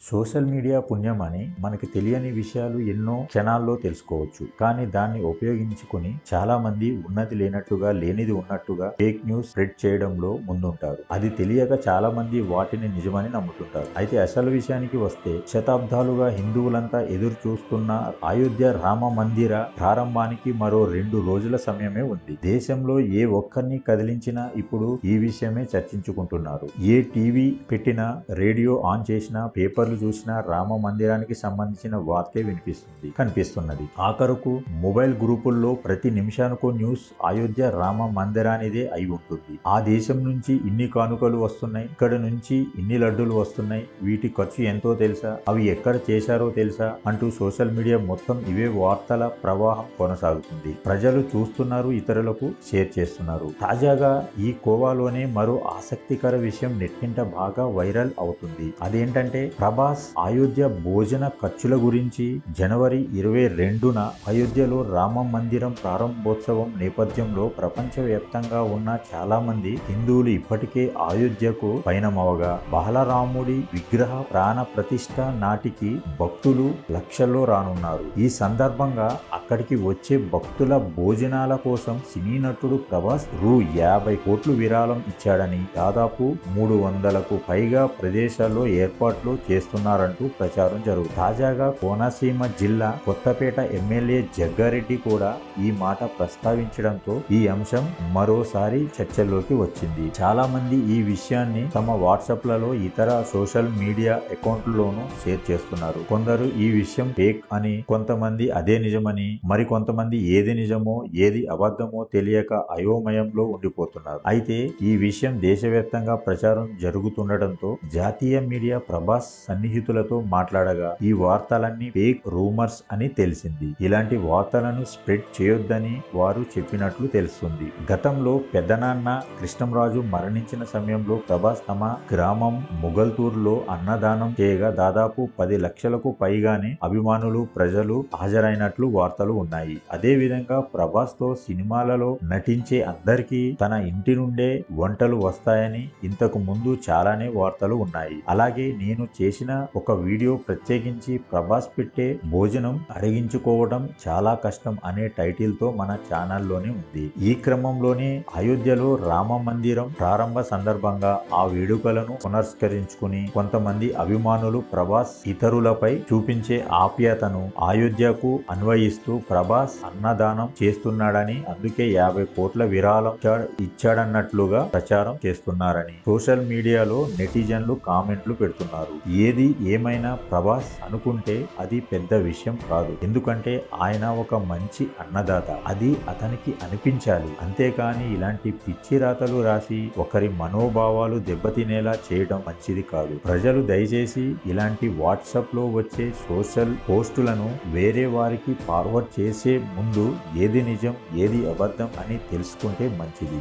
Social media పుణ్యమని మనకి తెలియని విషయాలు ఎన్నో క్షణాల్లో తెలుసుకోవచ్చు. కానీ దాన్ని ఉపయోగించుకుని చాలా మంది ఉన్నది లేనట్టుగా లేనిది ఉన్నట్టుగా ఫేక్ న్యూస్ స్ప్రెడ్ చేయడంలో ముందుంటారు. అది తెలియక చాలా మంది వాటిని నిజమని నమ్ముతుంటారు. అయితే అసలు విషయానికి వస్తే శతాబ్దాలుగా హిందువులంతా ఎదురు చూస్తున్న అయోధ్య రామ మందిర ప్రారంభానికి మరో 2 రోజుల సమయమే ఉంది. దేశంలో ఏ ఒక్కరిని కదిలించినా ఇప్పుడు ఈ విషయమే చర్చించుకుంటున్నారు. ఏ టీవీ పెట్టినా, రేడియో ఆన్ చేసినా, పేపర్లు చూసినా రామ మందిరానికి సంబంధించిన వార్తే కనిపిస్తున్నది. ఆఖరుకు మొబైల్ గ్రూపుల్లో ప్రతి నిమిషానికో న్యూస్ అయోధ్య రామ మందిరానిదే అయి ఉంటుంది. ఆ దేశం నుంచి ఇన్ని కానుకలు వస్తున్నాయి, ఇక్కడ నుంచి ఇన్ని లడ్డూలు వస్తున్నాయి, వీటి ఖర్చు ఎంతో తెలుసా, అవి ఎక్కడ చేశారో తెలుసా అంటూ సోషల్ మీడియా మొత్తం ఇవే వార్తల ప్రవాహం కొనసాగుతుంది. ప్రజలు చూస్తున్నారు, ఇతరులకు షేర్ చేస్తున్నారు. తాజాగా ఈ కోవాలోనే మరో ఆసక్తికర విషయం నెట్టింట బాగా వైరల్ అవుతుంది. అదేంటంటే ప్రభాస్ అయోధ్య భోజన ఖర్చుల గురించి జనవరి 22న అయోధ్యలో రామ మందిరం ప్రారంభోత్సవం నేపథ్యంలో ప్రపంచవ్యాప్తంగా ఉన్న చాలా మంది హిందువులు ఇప్పటికే అయోధ్యకు పయనమవగా బాలరాముడి విగ్రహ ప్రాణ ప్రతిష్ఠ నాటికి భక్తులు లక్షల్లో రానున్నారు. ఈ సందర్భంగా అక్కడికి వచ్చే భక్తుల భోజనాల కోసం సినీ నటుడు ప్రభాస్ రూ. 50 కోట్లు విరాళం ఇచ్చాడని, దాదాపు 300కు పైగా ప్రదేశాల్లో ఏర్పాట్లు చేస్తున్నారంటూ ప్రచారం జరుగుతుంది. తాజాగా కోనసీమ జిల్లా కొత్తపేట ఎమ్మెల్యే జగ్గారెడ్డి కూడా ఈ మాట ప్రస్తావించడంతో ఈ అంశం మరోసారి చర్చల్లోకి వచ్చింది. చాలా మంది ఈ విషయాన్ని తమ వాట్సాప్లలో, ఇతర సోషల్ మీడియా అకౌంట్లలోనూ షేర్ చేస్తున్నారు. కొందరు ఈ విషయం ఫేక్ అని, కొంతమంది అదే నిజమని, మరి కొంతమంది ఏది నిజమో ఏది అబద్ధమో తెలియక అయోమయంలో ఉండిపోతున్నారు. అయితే ఈ విషయం దేశవ్యాప్తంగా ప్రచారం జరుగుతుండటంతో జాతీయ మీడియా ప్రభాస్ సన్నిహితులతో మాట్లాడగా ఈ వార్తలన్నీ ఫేక్ రూమర్స్ అని తెలిసింది. ఇలాంటి వార్తలను స్ప్రెడ్ చేయొద్దని వారు చెప్పినట్లు తెలుస్తుంది. గతంలో పెద్దనాన్న కృష్ణంరాజు మరణించిన సమయంలో ప్రభాస్ తమ గ్రామం ముగల్తూర్లో అన్నదానం చేయగా దాదాపు 10 లక్షలకు పైగానే అభిమానులు, ప్రజలు హాజరైనట్లు వార్తలు ఉన్నాయి. అదే విధంగా ప్రభాస్ తో సినిమాలలో నటించే అందరికీ తన ఇంటి నుండే వంటలు వస్తాయని ఇంతకు ముందు చాలానే వార్తలు ఉన్నాయి. అలాగే నేను చేసిన ఒక వీడియో ప్రత్యేకించి ప్రభాస్ పెట్టే భోజనం అడిగించుకోవడం చాలా కష్టం అనే టైటిల్ తో మన ఛానల్లోనే ఉంది. ఈ క్రమంలోనే అయోధ్యలో రామ మందిరం ప్రారంభ సందర్భంగా ఆ వేడుకలను పునస్కరించుకుని కొంతమంది అభిమానులు ప్రభాస్ ఇతరులపై చూపించే ఆప్యాయతను అయోధ్యకు అన్వయిస్తూ ప్రభాస్ అన్నదానం చేస్తున్నాడని, అందుకే 50 కోట్ల విరాళం ఇచ్చాడన్నట్లుగా ప్రచారం చేస్తున్నారని సోషల్ మీడియాలో నెటిజన్లు కామెంట్లు పెడుతున్నారు. ఏది ఏమైనా ప్రభాస్ అనుకుంటే అది పెద్ద విషయం కాదు. ఎందుకంటే ఆయన ఒక మంచి అన్నదాత. అది అతనికి అనిపించాలి. అంతేకాని ఇలాంటి పిచ్చి రాతలు రాసి ఒకరి మనోభావాలు దెబ్బతినేలా చేయడం మంచిది కాదు. ప్రజలు దయచేసి ఇలాంటి వాట్సాప్ లో వచ్చే సోషల్ పోస్టులను వేరే వారికి ఫార్వర్డ్ చేసే ముందు ఏది నిజం ఏది అబద్ధం అని తెలుసుకుంటే మంచిది.